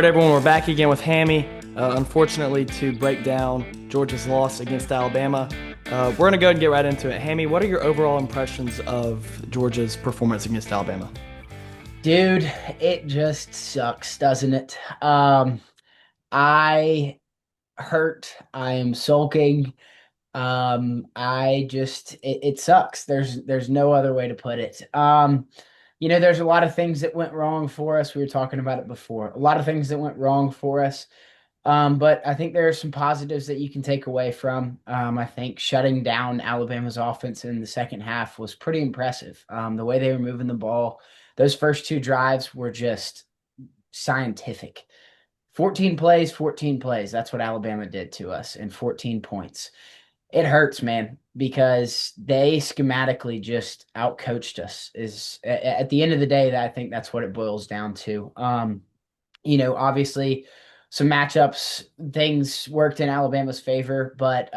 right, everyone, we're back again with Hammy. Unfortunately, to break down Georgia's loss against Alabama. We're going to go ahead and get right into it. Hammy, what are your overall impressions of Georgia's performance against Alabama? Dude, it just sucks, doesn't it? I hurt. I am sulking. It sucks. There's no other way to put it. There's a lot of things that went wrong for us. We were talking about it before. A lot of things that went wrong for us. But I think there are some positives that you can take away from. I think shutting down Alabama's offense in the second half was pretty impressive. The way they were moving the ball, those first two drives were just scientific. 14 plays, 14 plays. That's what Alabama did to us in 14 points. It hurts, man, because they schematically just outcoached us. Is at the end of the day, that I think that's what it boils down to. Obviously some matchups, things worked in Alabama's favor, but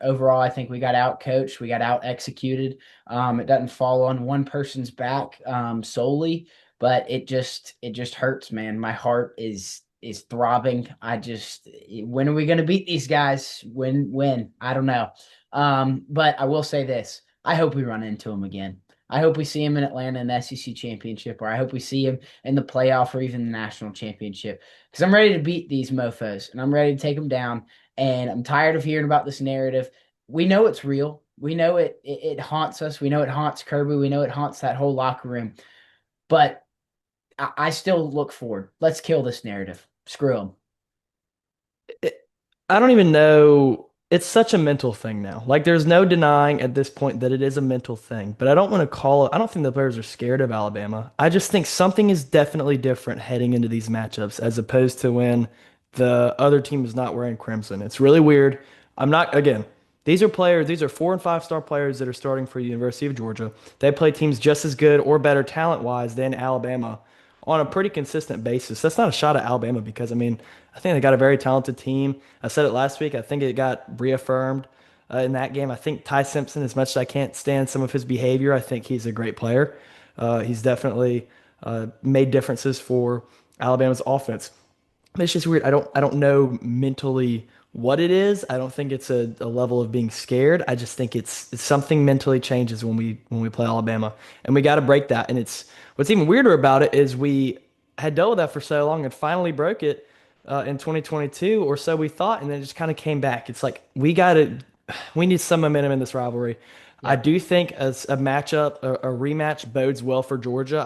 overall, I think we got out coached, we got out executed. It doesn't fall on one person's back solely, but it just hurts, man. My heart is throbbing. When are we going to beat these guys? When? I don't know. But I will say this: I hope we run into them again. I hope we see him in Atlanta in the SEC championship, or I hope we see him in the playoff or even the national championship. Because I'm ready to beat these mofos and I'm ready to take them down. And I'm tired of hearing about this narrative. We know it's real. We know it haunts us. We know it haunts Kirby. We know it haunts that whole locker room. But I still look forward. Let's kill this narrative. Screw them. It, I don't even know. It's such a mental thing now. Like, there's no denying at this point that it is a mental thing. But I don't want to call it, I don't think the players are scared of Alabama. I just think something is definitely different heading into these matchups as opposed to when the other team is not wearing crimson. It's really weird. I'm not, again, these are players, these are 4 and 5 star players that are starting for the University of Georgia. They play teams just as good or better talent-wise than Alabama on a pretty consistent basis. That's not a shot at Alabama because, I mean, I think they got a very talented team. I said it last week. I think it got reaffirmed in that game. I think Ty Simpson, as much as I can't stand some of his behavior, I think he's a great player. He's definitely made differences for Alabama's offense. But it's just weird. I don't know mentally what it is. I don't think it's a level of being scared. I just think it's something mentally changes when we play Alabama, and we got to break that. And it's what's even weirder about it is we had dealt with that for so long and finally broke it in 2022 or so we thought, and then it just kind of came back. It's like we need some momentum in this rivalry. I Yep. do think as a matchup, a rematch bodes well for Georgia.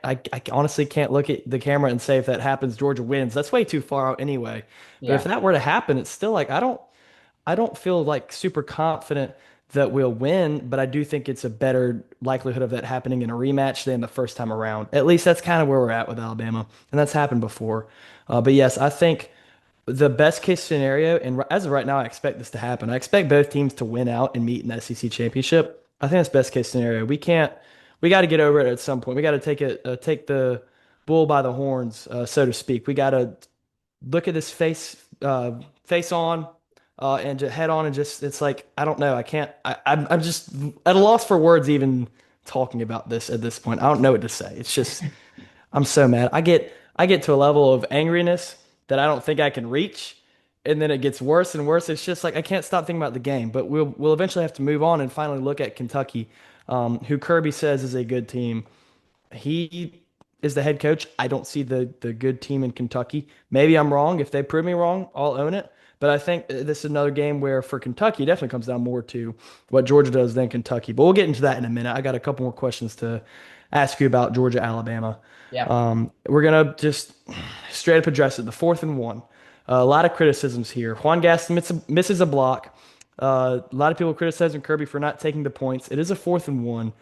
I honestly can't look at the camera and say if that happens, Georgia wins. That's way too far out anyway. But if Yeah. that were to happen, it's still like I don't feel like super confident that we'll win, but I do think it's a better likelihood of that happening in a rematch than the first time around. At least that's kind of where we're at with Alabama, and that's happened before. But yes, I think the best case scenario, and as of right now, I expect this to happen. I expect both teams to win out and meet in the SEC championship. I think that's best case scenario. We got to get over it at some point. We got to take the bull by the horns, so to speak. We got to look at this face on, and just head on, and just it's like I don't know. I can't. I'm just at a loss for words even talking about this at this point. I don't know what to say. It's just I'm so mad. I get to a level of angriness that I don't think I can reach, and then it gets worse and worse. It's just like I can't stop thinking about the game. But we'll eventually have to move on and finally look at Kentucky, who Kirby says is a good team. He is the head coach. I don't see the good team in Kentucky. Maybe I'm wrong. If they prove me wrong, I'll own it. But I think this is another game where for Kentucky, it definitely comes down more to what Georgia does than Kentucky. But we'll get into that in a minute. I got a couple more questions to ask you about Georgia, Alabama. Yeah. We're gonna just straight up address it. The 4th and 1. A lot of criticisms here. Juan Gaston misses a block. A lot of people criticizing Kirby for not taking the points. It is a 4th and 1.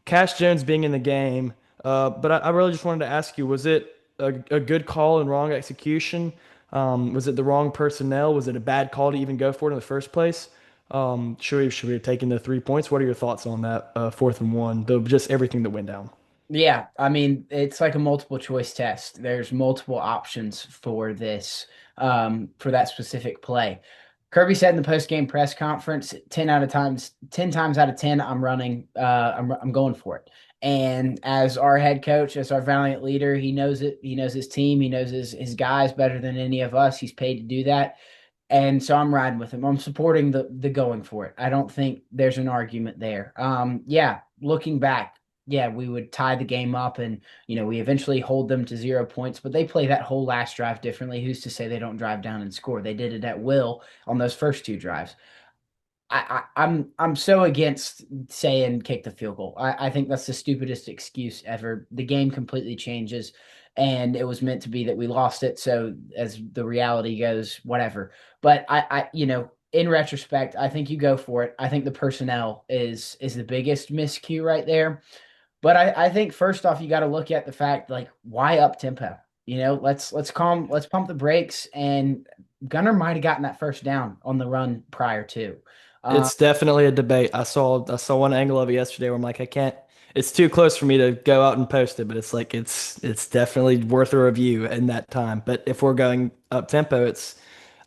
Cash Jones being in the game. But I really just wanted to ask you, was it a good call and wrong execution? Was it the wrong personnel? Was it a bad call to even go for it in the first place? Should we have taken the 3 points? What are your thoughts on that 4th and 1? Just everything that went down. Yeah. I mean, it's like a multiple choice test. There's multiple options for this, for that specific play. Kirby said in the post game press conference, 10 times out of 10, I'm running, I'm going for it. And as our head coach, as our valiant leader, he knows it. He knows his team. He knows his guys better than any of us. He's paid to do that. And so I'm riding with him. I'm supporting the going for it. I don't think there's an argument there. Yeah, looking back, yeah, we would tie the game up and we eventually hold them to 0 points, but they play that whole last drive differently. Who's to say they don't drive down and score? They did it at will on those first two drives. I'm so against saying kick the field goal. I think that's the stupidest excuse ever. The game completely changes, and it was meant to be that we lost it. So as the reality goes, whatever. But in retrospect, I think you go for it. I think the personnel is the biggest miscue right there. But I think first off, you got to look at the fact like why up tempo. Let's pump the brakes. And Gunner might have gotten that first down on the run prior to. Uh, It's definitely a debate. I saw one angle of it yesterday where I'm like, I can't. It's too close for me to go out and post it, but it's like it's definitely worth a review in that time. But if we're going up tempo, it's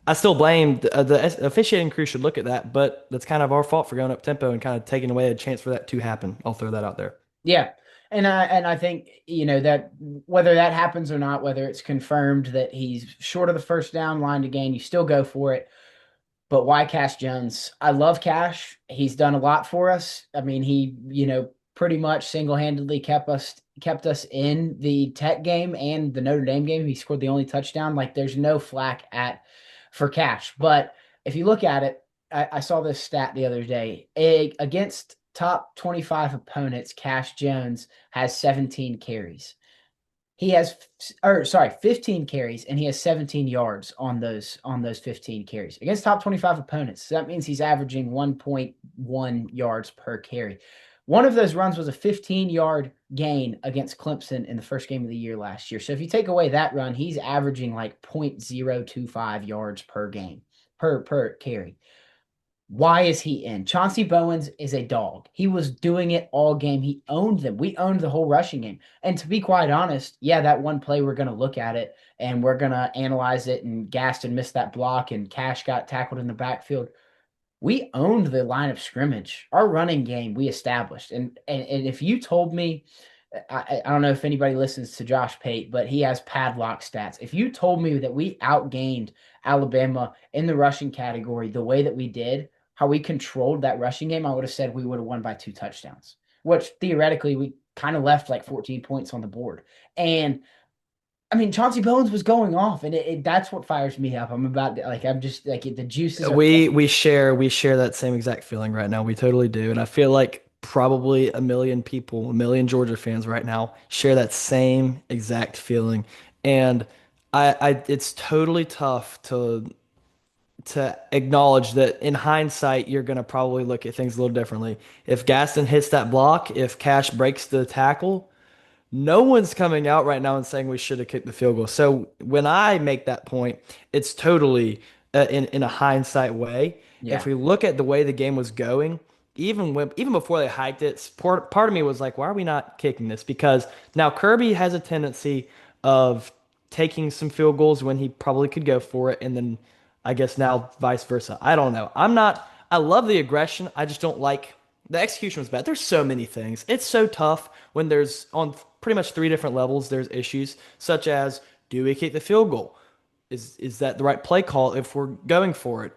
I still blame the officiating crew should look at that, but that's kind of our fault for going up tempo and kind of taking away a chance for that to happen. I'll throw that out there. Yeah. And I think, that whether that happens or not, whether it's confirmed that he's short of the first down line to gain, you still go for it. But why Cash Jones? I love Cash. He's done a lot for us. I mean, he, pretty much single-handedly kept us in the Tech game and the Notre Dame game. He scored the only touchdown. Like there's no flack at for Cash. But if you look at it, I saw this stat the other day. Against top 25 opponents, Cash Jones has 17 carries. He has, or sorry, 15 carries, and he has 17 yards on those 15 carries against top 25 opponents. So that means he's averaging 1.1 yards per carry. One of those runs was a 15-yard gain against Clemson in the first game of the year last year. So if you take away that run, he's averaging like 0.025 yards per game per carry. Why is he in? Chauncey Bowens is a dog. He was doing it all game. He owned them. We owned the whole rushing game. And to be quite honest, yeah, that one play, we're going to look at it and we're going to analyze it. And Gaston missed that block and Cash got tackled in the backfield. We owned the line of scrimmage. Our running game we established. And if you told me, I don't know if anybody listens to Josh Pate, but he has padlock stats. If you told me that we outgained Alabama in the rushing category the way that we did, how we controlled that rushing game, I would have said we would have won by 2 touchdowns, which theoretically we kind of left like 14 points on the board. And I mean, Chauncey Bowens was going off, and that's what fires me up. I'm just like the juices are. We share that same exact feeling right now. We totally do. And I feel like probably a million people, a million Georgia fans right now share that same exact feeling. And it's totally tough to acknowledge that in hindsight, you're going to probably look at things a little differently. If Gaston hits that block, if Cash breaks the tackle, no one's coming out right now and saying we should have kicked the field goal. So when I make that point, it's totally in a hindsight way. If Yeah, we look at the way the game was going, even before they hiked it, part of me was like, why are we not kicking this? Because now Kirby has a tendency of taking some field goals when he probably could go for it, and then I guess now vice versa. I don't know. I'm not. I love the aggression. I just don't like the execution was bad. There's so many things. It's so tough when there's on pretty much three different levels. There's issues such as do we kick the field goal? Is that the right play call if we're going for it?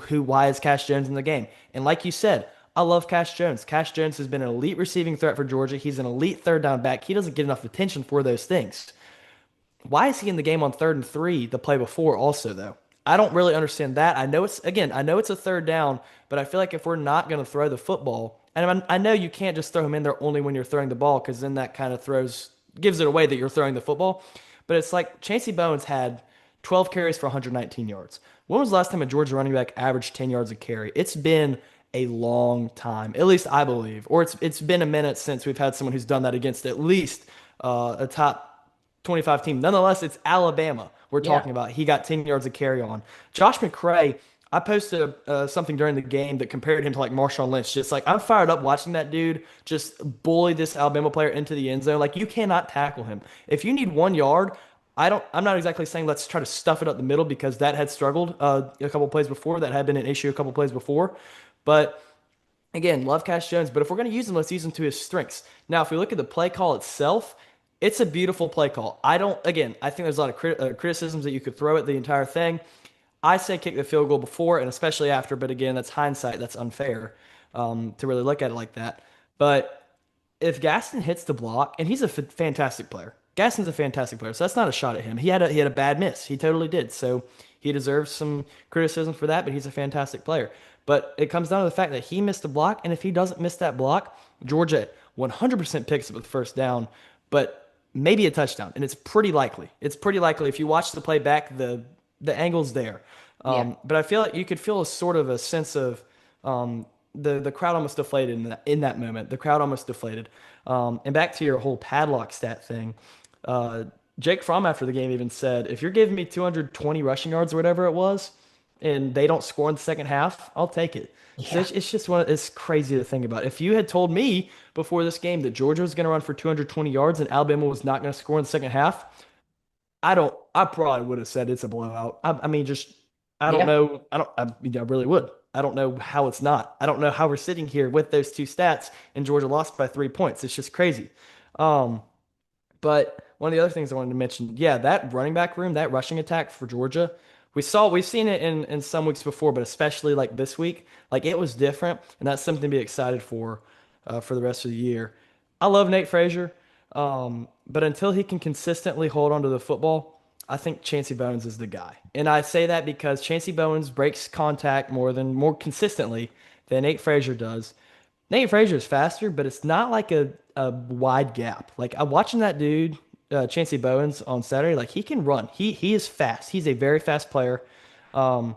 Why is Cash Jones in the game? And like you said, I love Cash Jones. Cash Jones has been an elite receiving threat for Georgia. He's an elite third down back. He doesn't get enough attention for those things. Why is he in the game on 3rd and 3 the play before also though? I don't really understand that. I know it's a third down, but I feel like if we're not going to throw the football, and I know you can't just throw him in there only when you're throwing the ball because then that kind of gives it away that you're throwing the football. But it's like Chancey Bowens had 12 carries for 119 yards. When was the last time a Georgia running back averaged 10 yards a carry? It's been a long time, at least I believe, or it's been a minute since we've had someone who's done that against at least a top 25 team. Nonetheless, it's Alabama we're yeah, talking about. He got 10 yards of carry on. Josh McCray, I posted something during the game that compared him to like Marshawn Lynch. Just like I'm fired up watching that dude just bully this Alabama player into the end zone. Like you cannot tackle him. If you need 1 yard, I'm not exactly saying let's try to stuff it up the middle because that had struggled a couple plays before. That had been an issue a couple plays before. But Again, love Cash Jones, but if we're going to use him, let's use him to his strengths. Now, if we look at the play call itself, it's a beautiful play call. Again, I think there's a lot of criticisms that you could throw at the entire thing. I say kick the field goal before and especially after, but again, that's hindsight. That's unfair to really look at it like that. But if Gaston hits the block, and he's a fantastic player. Gaston's a fantastic player, so that's not a shot at him. He had a bad miss. He totally did. So he deserves some criticism for that, but he's a fantastic player. But it comes down to the fact that he missed a block, and if he doesn't miss that block, Georgia 100% picks up the first down, but maybe a touchdown, and it's pretty likely. It's pretty likely if you watch the play back, the angle's there. Yeah. But I feel like you could feel a sort of a sense of the crowd almost deflated in that moment. The crowd almost deflated. And back to your whole padlock stat thing, uh, Jake Fromm after the game even said, if you're giving me 220 rushing yards or whatever it was, and they don't score in the second half, I'll take it. So Yeah. it's just it's crazy to think about. If you had told me before this game that Georgia was going to run for 220 yards and Alabama was not going to score in the second half, I probably would have said it's a blowout. I mean, just, I don't Yeah. know. I really would. I don't know how it's not. I don't know how we're sitting here with those two stats and Georgia lost by 3 points. It's just crazy. Um, but one of the other things I wanted to mention, yeah, that running back room, that rushing attack for Georgia, we've seen it in some weeks before, but especially like this week, like it was different, and that's something to be excited for the rest of the year. I love Nate Frazier, but until he can consistently hold onto the football, I think Chancey Bones is the guy. And I say that because Chancey Bones breaks contact more consistently than Nate Frazier does. Nate Frazier is faster, but it's not like a wide gap. Like I'm watching that dude, Chancey Bowens on Saturday. Like he can run. He is fast. He's a very fast player. Um,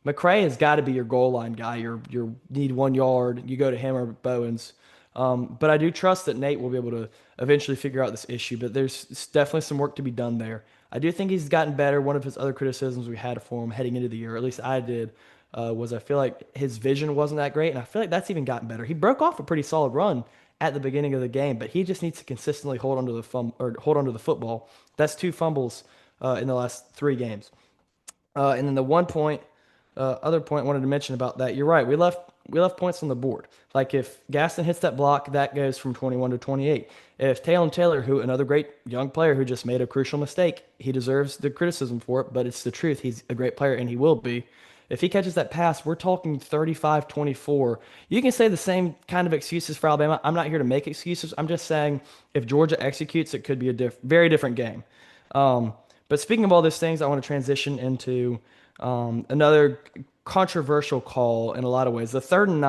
McCray has got to be your goal line guy. You need 1 yard. You go to him or Bowens. But I do trust that Nate will be able to eventually figure out this issue. But there's definitely some work to be done there. I do think he's gotten better. One of his other criticisms we had for him heading into the year, or at least I did, was I feel like his vision wasn't that great, and I feel like that's even gotten better. He broke off a pretty solid run at the beginning of the game, but he just needs to consistently hold onto the football. That's two fumbles in the last 3 games. And then the other point I wanted to mention about that, you're right. We left points on the board. Like if Gaston hits that block, that goes from 21 to 28. If Taylor, who another great young player who just made a crucial mistake, he deserves the criticism for it, but it's the truth. He's a great player and he will be. If he catches that pass, we're talking 35-24. You can say the same kind of excuses for Alabama. I'm not here to make excuses. I'm just saying if Georgia executes, it could be a very different game. Um, but speaking of all these things, I want to transition into another controversial call in a lot of ways. The 3rd and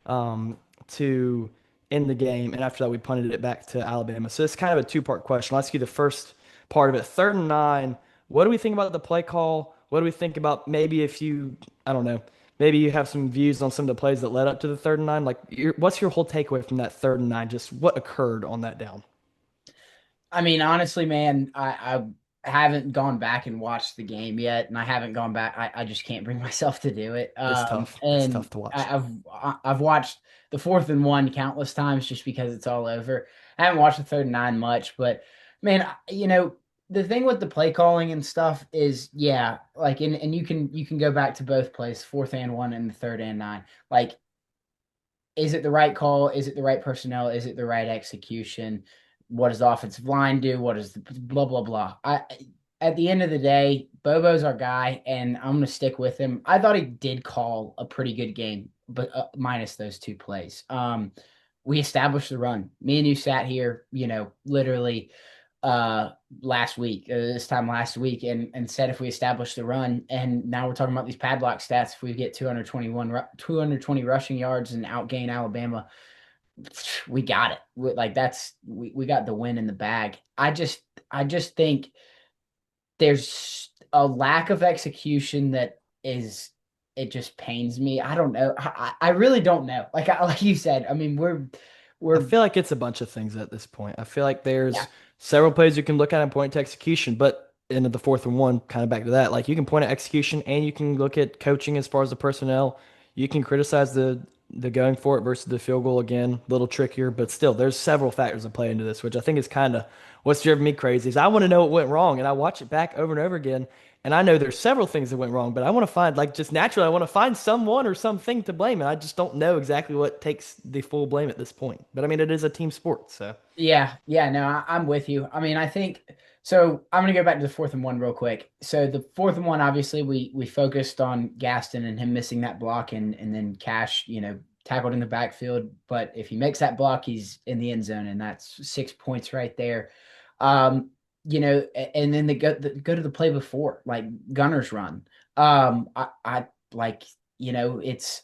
9 to end the game, and after that we punted it back to Alabama. So it's kind of a two-part question. I'll ask you the first part of it. 3rd and 9. What do we think about the play call? What do we think about maybe if you, I don't know, maybe you have some views on some of the plays that led up to the 3rd and 9? Like, what's your whole takeaway from that 3rd and 9? Just what occurred on that down? I mean, honestly, man, I haven't gone back and watched the game yet, and I haven't gone back. I just can't bring myself to do it. It's tough. It's And tough to watch. I've watched the 4th and 1 countless times just because it's all over. I haven't watched the 3rd and 9 much, but man, the thing with the play calling and stuff is, yeah, like, and you can go back to both plays, 4th and 1 and the 3rd and 9. Like, is it the right call? Is it the right personnel? Is it the right execution? What does the offensive line do? What is the blah blah blah? At the end of the day, Bobo's our guy, and I'm gonna stick with him. I thought he did call a pretty good game, but minus those 2 plays. We established the run. Me and you sat here, literally uh last week, this time last week, and said if we establish the run, and now we're talking about these padlock stats. If we get 220 rushing yards and outgain Alabama, we got it. We got the win in the bag. I just think there's a lack of execution that is, it just pains me. I don't know. I really don't know. Like you said, I mean, I we're feel like it's a bunch of things at this point. I feel like yeah. there's several plays you can look at and point to execution, but into the 4th and 1, kind of back to that. Like you can point at execution and you can look at coaching as far as the personnel. You can criticize the going for it versus the field goal again, a little trickier, but still there's several factors that play into this, which I think is kind of what's driven me crazy. Is I want to know what went wrong and I watch it back over and over again And I know there's several things that went wrong, but I want to find, like, just naturally, I want to find someone or something to blame. And I just don't know exactly what takes the full blame at this point. But I mean, it is a team sport. So, Yeah, yeah, no, I'm with you. I mean, I think so. I'm gonna go back to the 4th and 1 real quick. So the 4th and 1, obviously, we focused on Gaston and him missing that block, and then Cash, tackled in the backfield. But if he makes that block, he's in the end zone, and that's 6 points right there. And then go to the play before, like Gunner's run. I like, it's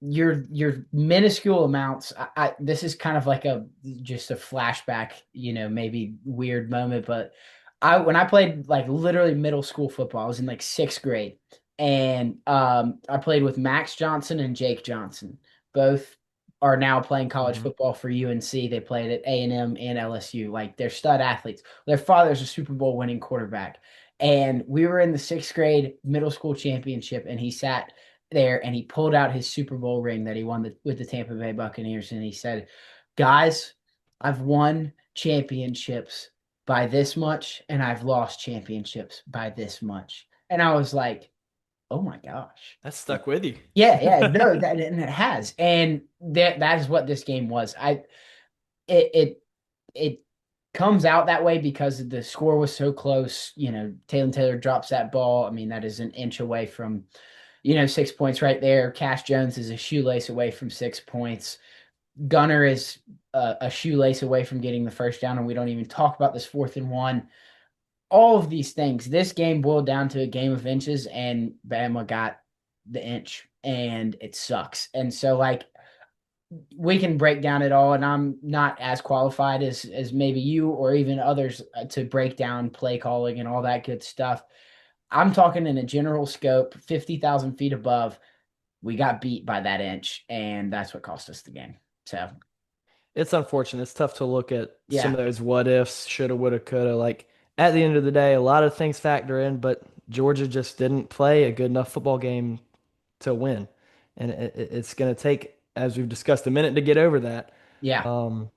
your minuscule amounts. This is kind of like a just a flashback, maybe weird moment, but when I played like literally middle school football, I was in like 6th grade, and I played with Max Johnson and Jake Johnson. Both are now playing college mhm. football for UNC. They played at A&M and LSU. Like, they're stud athletes. Their father's a Super Bowl winning quarterback. And we were in the 6th grade middle school championship, and he sat there and he pulled out his Super Bowl ring that he won with the Tampa Bay Buccaneers, and he said, "Guys, I've won championships by this much, and I've lost championships by this much." And I was like, "Oh my gosh." That stuck with you. Yeah, yeah, no, that and it has. And that is what this game was. It it it comes out that way because the score was so close. Taylor drops that ball. I mean, that is an inch away from 6 points right there. Cash Jones is a shoelace away from 6 points. Gunner is a shoelace away from getting the first down, and we don't even talk about this 4th and 1. All of these things. This game boiled down to a game of inches, and Bama got the inch, and it sucks. And so, like, we can break down it all, and I'm not as qualified as maybe you or even others to break down play calling and all that good stuff. I'm talking in a general scope, 50,000 feet above. We got beat by that inch, and that's what cost us the game. So, It's unfortunate. It's tough to look at some yeah, of those what ifs, shoulda, woulda, coulda. Like at the end of the day, a lot of things factor in, but Georgia just didn't play a good enough football game to win. And it's going to take, as we've discussed, a minute to get over that. yeah, Um,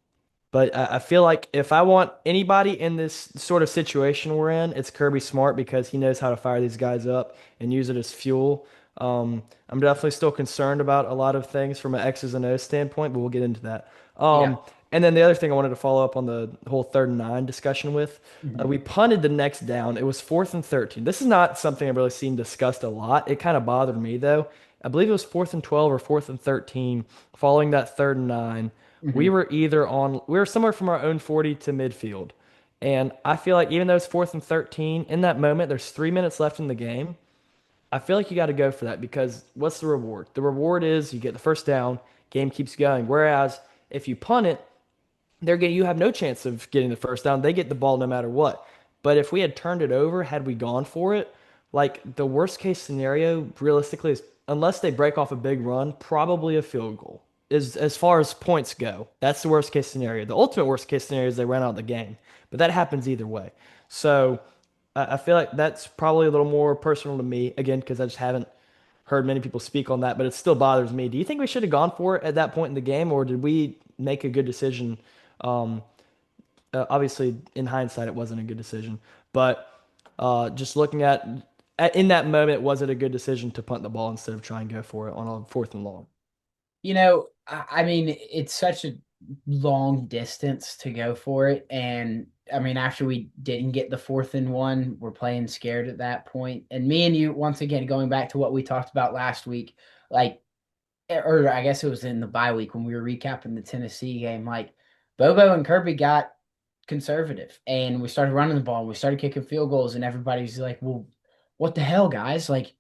but I feel like if I want anybody in this sort of situation we're in, it's Kirby Smart because he knows how to fire these guys up and use it as fuel. I'm definitely still concerned about a lot of things from an X's and O's standpoint, but we'll get into that. yeah. And then the other thing I wanted to follow up on the whole 3rd and 9 discussion with, Mhm. we punted the next down. It was 4th and 13. This is not something I've really seen discussed a lot. It kind of bothered me though. I believe it was 4th and 12 or 4th and 13 following that 3rd and 9. We Mhm. were we were somewhere from our own 40 to midfield. And I feel like even though it's 4th and 13, in that moment, there's 3 minutes left in the game. I feel like you got to go for that because what's the reward? The reward is you get the first down, game keeps going. Whereas if you punt it, you have no chance of getting the first down. They get the ball no matter what. But if we had turned it over, had we gone for it, like the worst case scenario realistically is unless they break off a big run, probably a field goal. Is as far as points go. That's the worst case scenario. The ultimate worst case scenario is they run out the game. But that happens either way. So I feel like that's probably a little more personal to me, again, because I just haven't heard many people speak on that, but it still bothers me. Do you think we should have gone for it at that point in the game, or did we make a good decision? Um, Obviously, in hindsight, it wasn't a good decision, but just looking at in that moment, was it a good decision to punt the ball instead of try and go for it on a 4th and long? I mean, it's such a long distance to go for it. And I mean, after we didn't get the 4th and 1, we're playing scared at that point. And me and you, once again, going back to what we talked about last week, like, or I guess it was in the bye week when we were recapping the Tennessee game, like, Bobo and Kirby got conservative, and we started running the ball, and we started kicking field goals, and everybody's like, "Well, what the hell, guys? Like,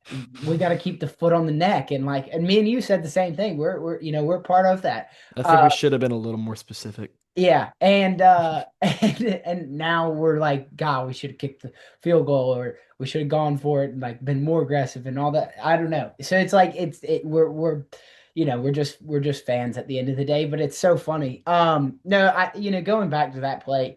we got to keep the foot on the neck." And like, and me and you said the same thing. We're part of that. I think Uh, we should have been a little more specific. yeah, and and now we're like, God, we should have kicked the field goal, or we should have gone for it and like been more aggressive and all that. I don't know. So it's like we're we're just fans at the end of the day, but it's so funny. No, going back to that play,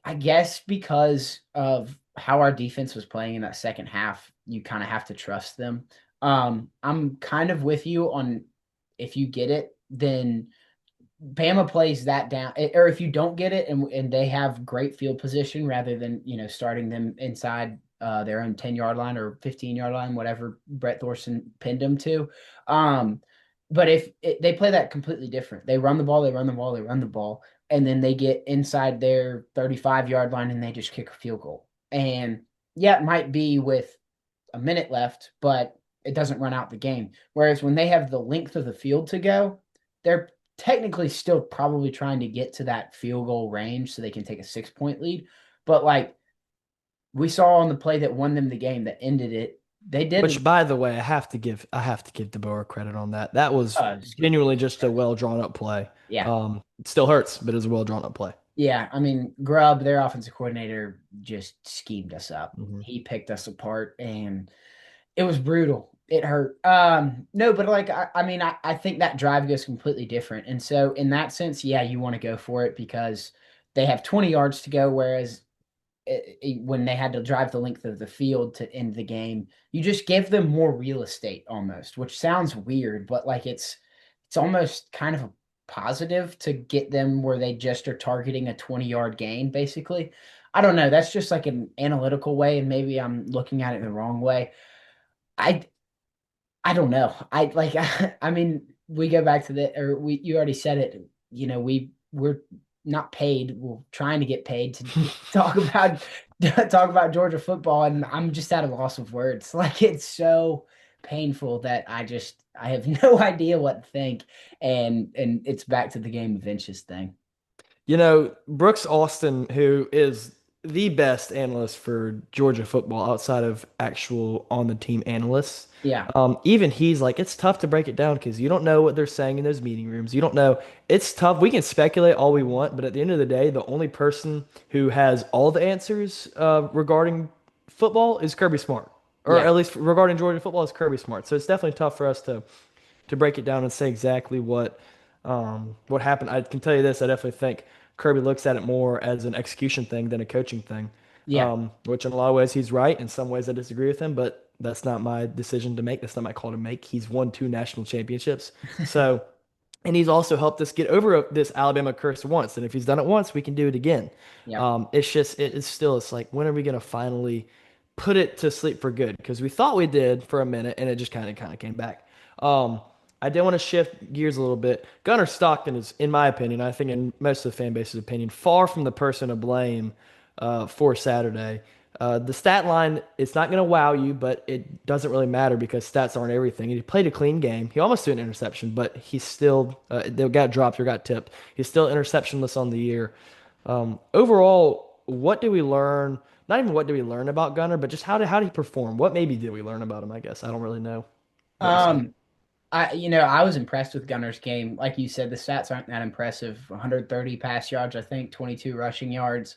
I guess because of how our defense was playing in that second half, you kind of have to trust them. I'm kind of with you on, if you get it, then Bama plays that down, or if you don't get it and they have great field position rather than starting them inside their own 10-yard line or 15-yard line, whatever Brett Thorson pinned them to. Um, but they play that completely different. They run the ball, they run the ball, they run the ball, and then they get inside their 35-yard line and they just kick a field goal. And yeah, it might be with a minute left, but it doesn't run out the game. Whereas when they have the length of the field to go, they're technically still probably trying to get to that field goal range so they can take a 6-point lead. But like we saw on the play that won them the game that ended it, they Which, did. by the way, I have to give DeBoer credit on that. That was It's good. genuinely just a well drawn up play. Yeah. It still hurts, but it was a well drawn up play. Yeah, I mean, Grubb, their offensive coordinator, just schemed us up. Hmm. He picked us apart, and it was brutal. It hurt. No, but like I mean, I think that drive goes completely different. And so in that sense, yeah, you want to go for it because they have 20 yards to go, whereas when they had to drive the length of the field to end the game, you just give them more real estate almost, which sounds weird, but like it's almost kind of a positive to get them where they just are targeting a 20-yard gain, basically. I don't know. That's just like an analytical way, and maybe I'm looking at it the wrong way. I I don't know. I like I mean, we go back to the or we you already said it, we're not paid. We're trying to get paid to talk about talk about Georgia football, and I'm just at a loss of words. Like it's so painful that I have no idea what to think, and it's back to the game of inches thing. Brooks Austin, who is the best analyst for Georgia football outside of actual on the team analysts, Yeah, even he's like, it's tough to break it down because you don't know what they're saying in those meeting rooms. You don't know. It's tough. We can speculate all we want, but at the end of the day, the only person who has all the answers regarding football is Kirby Smart, or yeah, at least regarding Georgia football is Kirby Smart. So it's definitely tough for us to break it down and say exactly what happened. I can tell you this, I definitely think Kirby looks at it more as an execution thing than a coaching thing. yeah. Which in a lot of ways he's right. In some ways I disagree with him, but that's not my decision to make. That's not my call to make. He's won 2 national championships. So, and he's also helped us get over this Alabama curse once. And if he's done it once, we can do it again. Yep. It's like, when are we going to finally put it to sleep for good? Because we thought we did for a minute and it just kind of came back. Um, I did want to shift gears a little bit. Gunnar Stockton is, in my opinion, I think in most of the fan base's opinion, far from the person to blame for Saturday. The stat line, it's not going to wow you, but it doesn't really matter because stats aren't everything. He played a clean game. He almost threw an interception, but he still they got dropped or got tipped. He's still interceptionless on the year. Overall, what do we learn? Not even what do we learn about Gunnar, but just how did he perform? What maybe did we learn about him? I guess I don't really know what to say. Um, I was impressed with Gunner's game. Like you said, the stats aren't that impressive. 130 pass yards, I think, 22 rushing yards.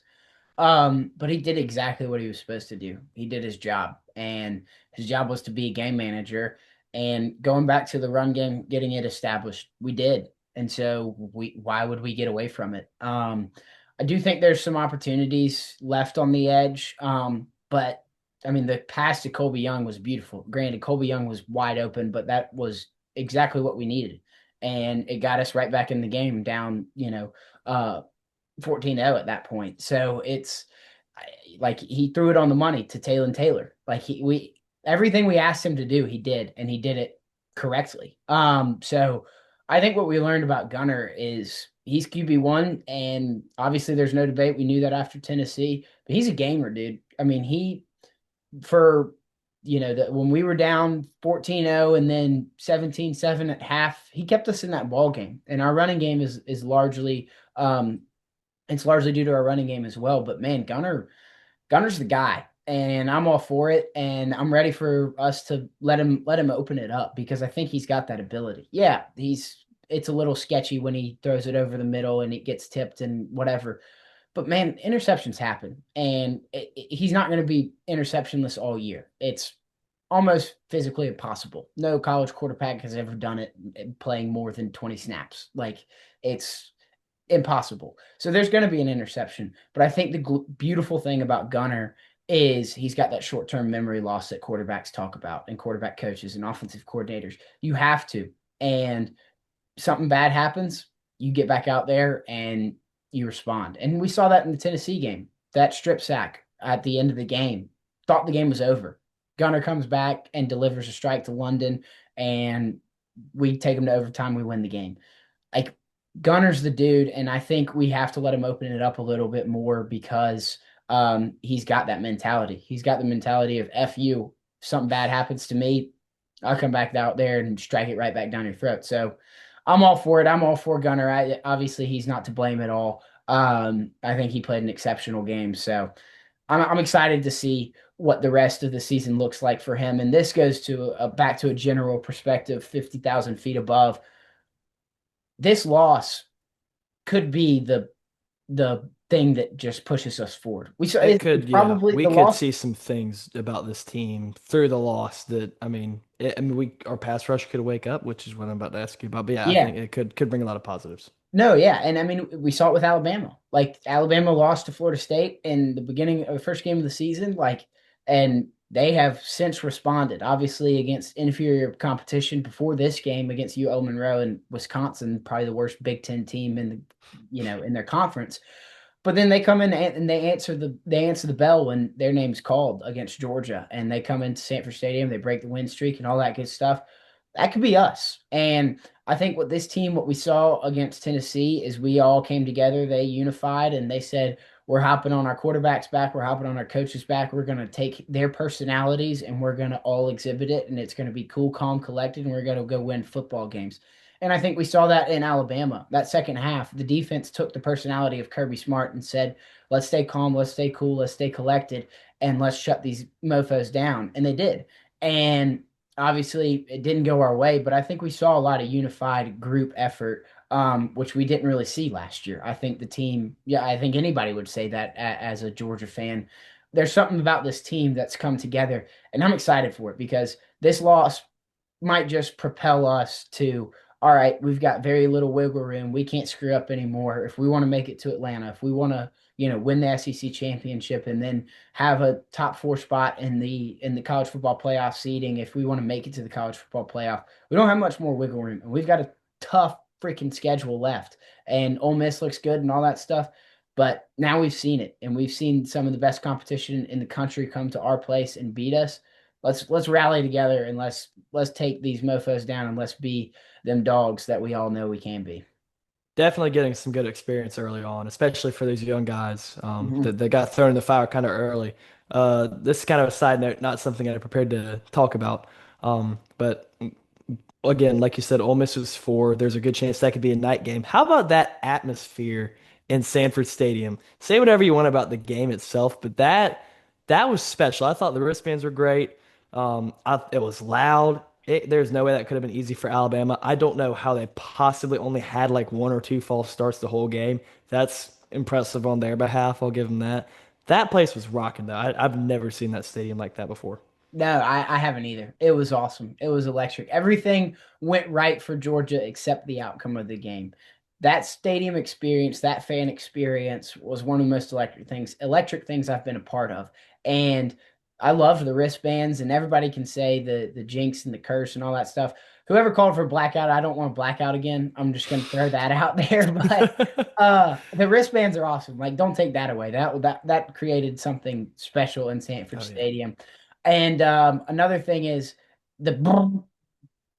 But he did exactly what he was supposed to do. He did his job, and his job was to be a game manager. And going back to the run game, getting it established, we did. And so why would we get away from it? I do think there's some opportunities left on the edge. But I mean, the pass to Colby Young was beautiful. Granted, Colby Young was wide open, but that was exactly what we needed. And it got us right back in the game down, 14-0 at that point. So it's like he threw it on the money to Taylor. Like we everything we asked him to do, he did, and he did it correctly. So I think what we learned about Gunner is he's QB1, and obviously there's no debate. We knew that after Tennessee, but he's a gamer, dude. I mean, he for that when we were down 14-0 and then 17-7 at half, he kept us in that ball game. And our running game is largely it's largely due to our running game as well. But man, Gunner's the guy, and I'm all for it. And I'm ready for us to let him open it up because I think he's got that ability. Yeah, it's a little sketchy when he throws it over the middle and it gets tipped and whatever. But man, interceptions happen, and he's not going to be interceptionless all year. It's almost physically impossible. No college quarterback has ever done it playing more than 20 snaps. Like it's impossible. So there's going to be an interception. But I think the beautiful thing about Gunner is he's got that short-term memory loss that quarterbacks talk about and quarterback coaches and offensive coordinators. You have to. And something bad happens, you get back out there and you respond. And we saw that in the Tennessee game. That strip sack at the end of the game thought the game was over. Gunner comes back and delivers a strike to London, and we take him to overtime. We win the game. Like Gunner's the dude, and I think we have to let him open it up a little bit more because he's got that mentality. He's got the mentality of "F you." If something bad happens to me, I'll come back out there and strike it right back down your throat. So I'm all for it. I'm all for Gunner. Obviously, he's not to blame at all. I think he played an exceptional game. So I'm excited to see what the rest of the season looks like for him. And this goes to back to a general perspective, 50,000 feet above. This loss could be the thing that just pushes us forward. We saw It it's could, yeah. probably We the could loss. see some things about this team through the loss that, I mean, our pass rush could wake up, which is what I'm about to ask you about. But yeah, I Yeah, think it could bring a lot of positives. no, yeah, and I mean we saw it with Alabama. Like Alabama lost to Florida State in the beginning of the first game of the season, and they have since responded. Obviously against inferior competition before this game against UL Monroe and Wisconsin, probably the worst Big Ten team in the in their conference. But then they come in and they answer the bell when their name's called against Georgia, and they come into Sanford Stadium, they break the win streak and all that good stuff. That could be us. And I think what we saw against Tennessee is we all came together, they unified, and they said, we're hopping on our quarterback's back, we're hopping on our coach's back, we're going to take their personalities and we're going to all exhibit it, and it's going to be cool, calm, collected, and we're going to go win football games. And I think we saw that in Alabama. That second half, the defense took the personality of Kirby Smart and said, let's stay calm, let's stay cool, let's stay collected, and let's shut these mofos down. And they did. And obviously, it didn't go our way, but I think we saw a lot of unified group effort, which we didn't really see last year. I think the team, yeah, I think anybody would say that as a Georgia fan. There's something about this team that's come together, and I'm excited for it because this loss might just propel us to, all right, we've got very little wiggle room. We can't screw up anymore. If we want to make it to Atlanta, if we want to, win the SEC championship and then have a top four spot in the college football playoff seeding, if we want to make it to the college football playoff, we don't have much more wiggle room. And we've got a tough freaking schedule left. And Ole Miss looks good and all that stuff. But now we've seen it, and we've seen some of the best competition in the country come to our place and beat us. Let's rally together and let's take these mofos down and let's be them dogs that we all know we can be. Definitely getting some good experience early on, especially for these young guys Mhm. that got thrown in the fire kind of early. This is kind of a side note, not something I prepared to talk about. But again, like you said, Ole Miss was four. There's a good chance that could be a night game. How about that atmosphere in Sanford Stadium? Say whatever you want about the game itself, but that was special. I thought the wristbands were great. It was loud. There's no way that could have been easy for Alabama. I don't know how they possibly only had like one or two false starts the whole game. That's impressive on their behalf. I'll give them that. That place was rocking though. I've never seen that stadium like that before. No, I haven't either. It was awesome. It was electric. Everything went right for Georgia except the outcome of the game. That stadium experience, that fan experience was one of the most electric things I've been a part of. And I loved the wristbands, and everybody can say the jinx and the curse and all that stuff. Whoever called for blackout, I don't want to blackout again. I'm just gonna throw that out there. But the wristbands are awesome. Like, don't take that away. That created something special in Sanford Oh yeah. Stadium. And another thing is the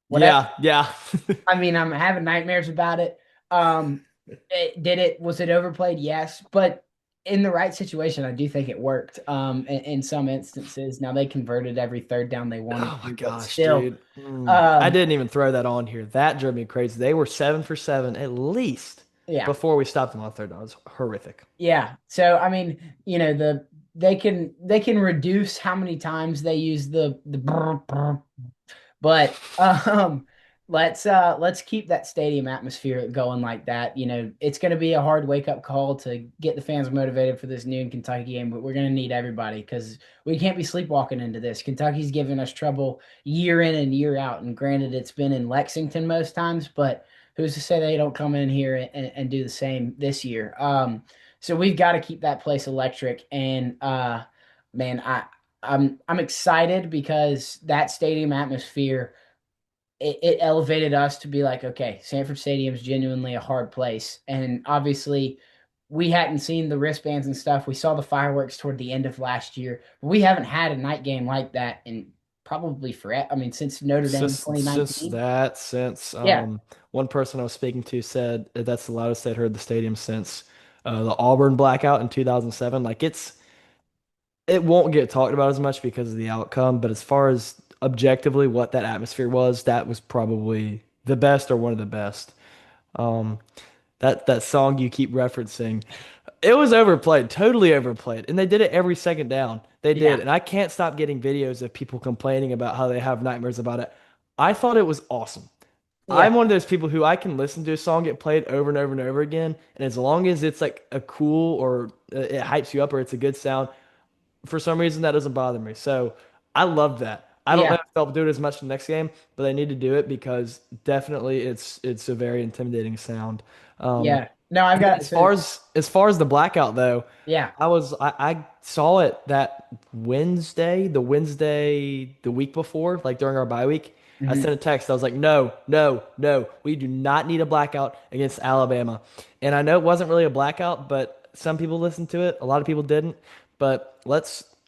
whatever. Yeah, yeah. I mean, I'm having nightmares about it. Um, was it overplayed? Yes, but in the right situation, I do think it worked. In some instances, now they converted every third down they wanted Oh my to, but gosh, still, dude. I um, didn't even throw that on here. That drove me crazy. They were 7 for 7 at least yeah, before we stopped them on third down. It was horrific. yeah. So I mean, they can reduce how many times they use the But let's keep that stadium atmosphere going like that. It's going to be a hard wake up call to get the fans motivated for this noon Kentucky game, but we're going to need everybody because we can't be sleepwalking into this. Kentucky's giving us trouble year in and year out, and granted, it's been in Lexington most times, but who's to say they don't come in here and do the same this year? So we've got to keep that place electric, and man, I'm excited because that stadium atmosphere it elevated us to be like, okay, Sanford Stadium is genuinely a hard place, and obviously we hadn't seen the wristbands and stuff. We saw the fireworks toward the end of last year. We haven't had a night game like that in probably forever. I mean, since Notre Dame Since 2019. that, since Yeah, one person I was speaking to said that that's the loudest they'd heard the stadium since the Auburn blackout in 2007. Like it won't get talked about as much because of the outcome, but as far as objectively what that atmosphere was, that was probably the best or one of the best. Um, that song you keep referencing, it was overplayed, totally overplayed, and they did it every second down. They did, yeah, and I can't stop getting videos of people complaining about how they have nightmares about it. I thought it was awesome. I'm yeah. one of those people who I can listen to a song get played over and over and over again, and as long as it's like a cool or it hypes you up or it's a good sound, for some reason that doesn't bother me. So I love that. I don't know Yeah, if they'll do it as much the next game, but they need to do it because definitely it's a very intimidating sound. Um, yeah. No, I've and then got so as far as the blackout though, yeah. I saw it that Wednesday the week before, like during our bye week. I Mhm. sent a text. I was like, no, no, no. We do not need a blackout against Alabama. And I know it wasn't really a blackout, but some people listened to it. A lot of people didn't. But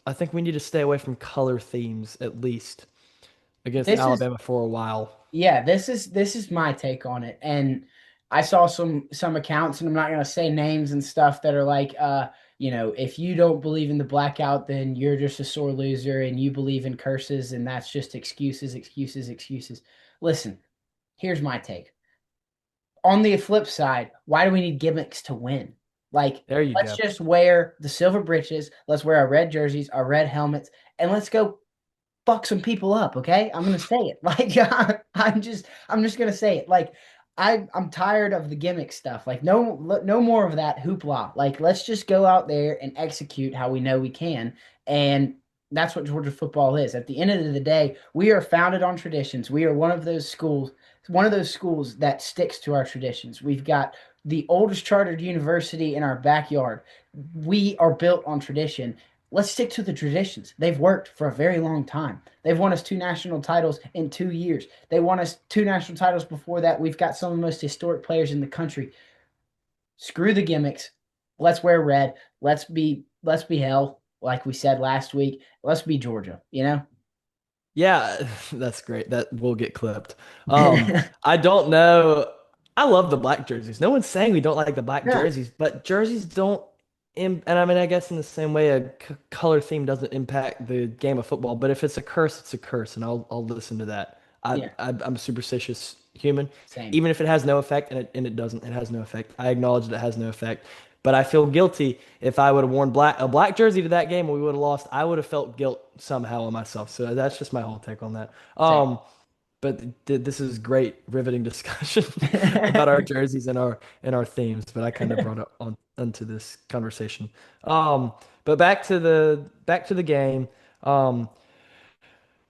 I think we need to stay away from color themes at least against This is Alabama for a while. Yeah, this is my take on it. And I saw some accounts, and I'm not gonna say names and stuff, that are like, if you don't believe in the blackout, then you're just a sore loser and you believe in curses, and that's just excuses, excuses, excuses. Listen, here's my take. On the flip side, why do we need gimmicks to win? Like, There you let's go. just wear the silver breeches, let's wear our red jerseys, our red helmets, and let's go fuck some people up, okay? I'm gonna say it. Like I'm just gonna say it. Like I'm tired of the gimmick stuff. Like no more of that hoopla. Like let's just go out there and execute how we know we can. And that's what Georgia football is. At the end of the day, we are founded on traditions. We are one of those schools that sticks to our traditions. We've got the oldest chartered university in our backyard. We are built on tradition. Let's stick to the traditions. They've worked for a very long time. They've won us two national titles in 2 years. They won us two national titles before that. We've got some of the most historic players in the country. Screw the gimmicks. Let's wear red. Let's be hell, like we said last week. Let's be Georgia, you know? Yeah, that's great. That will get clipped. I don't know. I love the black jerseys. No one's saying we don't like the black Yeah, jerseys, but jerseys don't and I mean, I guess in the same way a color theme doesn't impact the game of football, but if it's a curse, it's a curse, and I'll listen to that. yeah, I'm a superstitious human. same. Even if it has no effect, and it doesn't, it has no effect. I acknowledge that it has no effect. But I feel guilty if I would have worn a black jersey to that game and we would have lost. I would have felt guilt somehow on myself. So that's just my whole take on that. Same. But this is great, riveting discussion about our jerseys and our themes. But I kind of brought it on into this conversation. But back to the game. Um,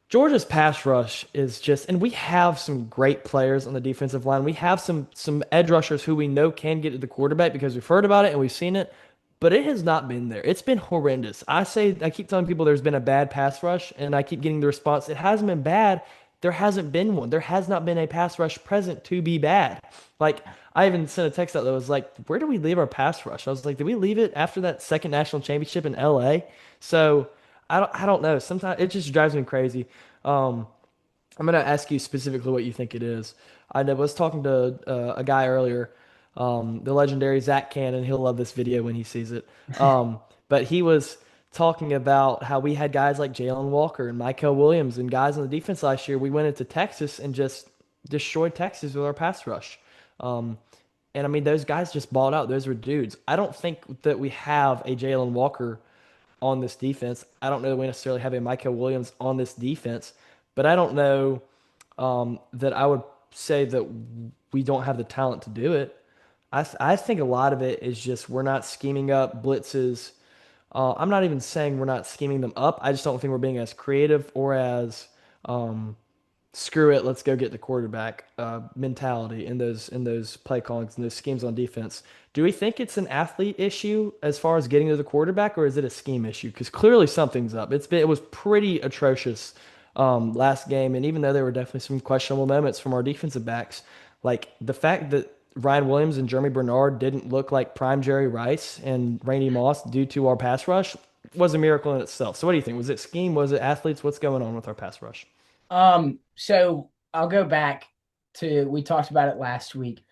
Georgia's pass rush is just, and we have some great players on the defensive line. We have some edge rushers who we know can get to the quarterback because we've heard about it and we've seen it, but it has not been there. It's been horrendous. I keep telling people there's been a bad pass rush, and I keep getting the response, it hasn't been bad. There hasn't been one. There has not been a pass rush present to be bad. Like I even sent a text out that was like, "Where do we leave our pass rush?" I was like, "Did we leave it after that second national championship in LA?" So I don't know. Sometimes it just drives me crazy. Um, I'm gonna ask you specifically what you think it is. Was talking to a guy earlier, the legendary Zach Cannon. He'll love this video when he sees it. But he was talking about how we had guys like Jalen Walker and Michael Williams and guys on the defense last year. We went into Texas and just destroyed Texas with our pass rush. Um, and I mean, those guys just balled out. Those were dudes. I don't think that we have a Jalen Walker on this defense. I don't know that we necessarily have a Michael Williams on this defense, but I don't know that I would say that we don't have the talent to do it. I think a lot of it is just we're not scheming up blitzes. I'm not even saying we're not scheming them up. I just don't think we're being as creative or as um, screw it, let's go get the quarterback mentality in those play callings and those schemes on defense. Do we think it's an athlete issue as far as getting to the quarterback, or is it a scheme issue? Because clearly something's up. It was pretty atrocious last game, and even though there were definitely some questionable moments from our defensive backs, like the fact that Ryan Williams and Jeremy Bernard didn't look like prime Jerry Rice and Randy Moss due to our pass rush was a miracle in itself. So what do you think? Was it scheme? Was it athletes? What's going on with our pass rush? So I'll go back to we talked about it last week.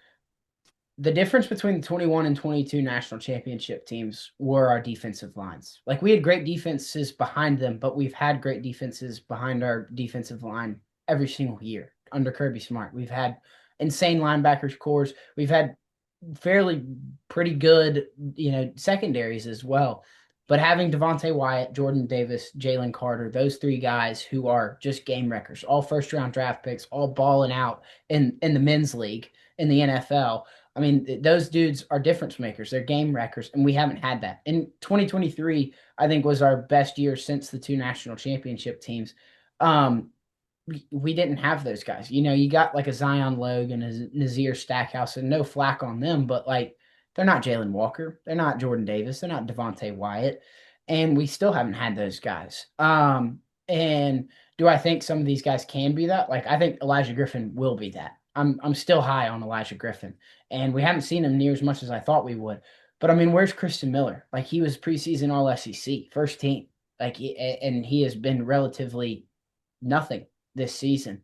The difference between the 21 and 22 national championship teams were our defensive lines. Like we had great defenses behind them, but we've had great defenses behind our defensive line every single year under Kirby Smart. We've had insane linebackers cores. We've had fairly pretty good, secondaries as well. But having Devontae Wyatt, Jordan Davis, Jalen Carter, those three guys who are just game wreckers, all first round draft picks, all balling out in the men's league in the NFL. I mean, those dudes are difference makers. They're game wreckers, and we haven't had that. In 2023, I think was our best year since the two national championship teams. Um, we didn't have those guys. You got like a Zion Logue and a Nazir Stackhouse, and no flack on them, but like they're not Jalen Walker, they're not Jordan Davis, they're not Devontae Wyatt, and we still haven't had those guys. And do I think some of these guys can be that? Like I think Elijah Griffin will be that. I'm still high on Elijah Griffin, and we haven't seen him near as much as I thought we would. But I mean, where's Christian Miller? Like he was preseason All SEC, first team. And he has been relatively nothing this season.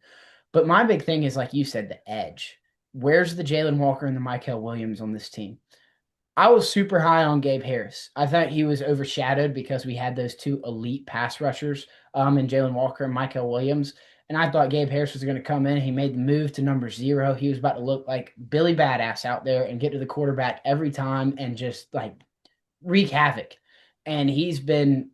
But my big thing is, like you said, the edge. Where's the Jalen Walker and the Michael Williams on this team? I was super high on Gabe Harris. I thought he was overshadowed because we had those two elite pass rushers, in Jalen Walker and Michael Williams. And I thought Gabe Harris was going to come in. He made the move to number 0. He was about to look like Billy Badass out there and get to the quarterback every time and just like wreak havoc. And he's been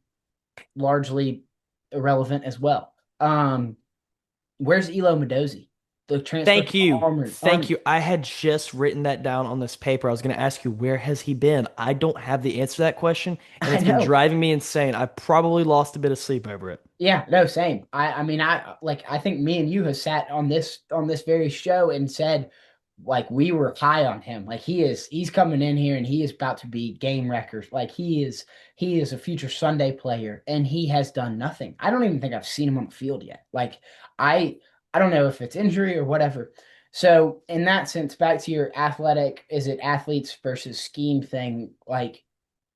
largely irrelevant as well. Where's Elo Medozi? The transfer Thank from you. Armory. Thank you. I had just written that down on this paper. I was going to ask you, where has he been? I don't have the answer to that question, and I it's been know. driving me insane. I probably lost a bit of sleep over it. Yeah, no, same. I mean, I think me and you have sat on this very show and said like we were high on him. Like he's coming in here and he is about to be game wreckers. Like he is a future Sunday player and he has done nothing. I don't even think I've seen him on the field yet. Like I I don't know if it's injury or whatever. So in that sense, back to your athletic, is it athletes versus scheme thing? Like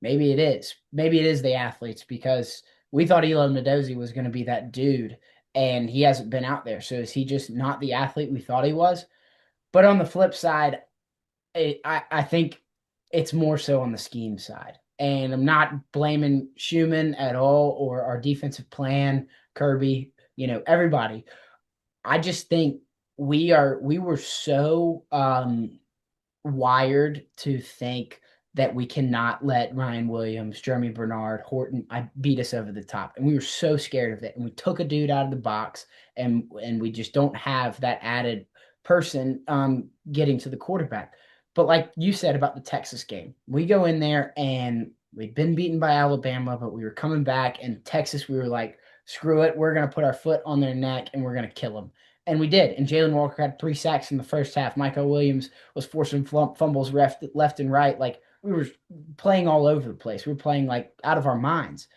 maybe it is. Maybe it is the athletes because we thought Elon Medozi was going to be that dude, and he hasn't been out there. So is he just not the athlete we thought he was? But on the flip side, I think it's more so on the scheme side. And I'm not blaming Schumann at all or our defensive plan, Kirby, everybody. I just think we were so wired to think that we cannot let Ryan Williams, Jeremy Bernard, Horton, I beat us over the top. And we were so scared of it. And we took a dude out of the box and we just don't have that added person getting to the quarterback. But like you said about the Texas game, we go in there and we've been beaten by Alabama, but we were coming back and Texas, we were like, screw it, we're gonna put our foot on their neck and we're gonna kill them. And we did. And Jalen Walker had 3 sacks in the first half. Michael Williams was forcing fumbles left and right. Like we were playing all over the place. We were playing like out of our minds.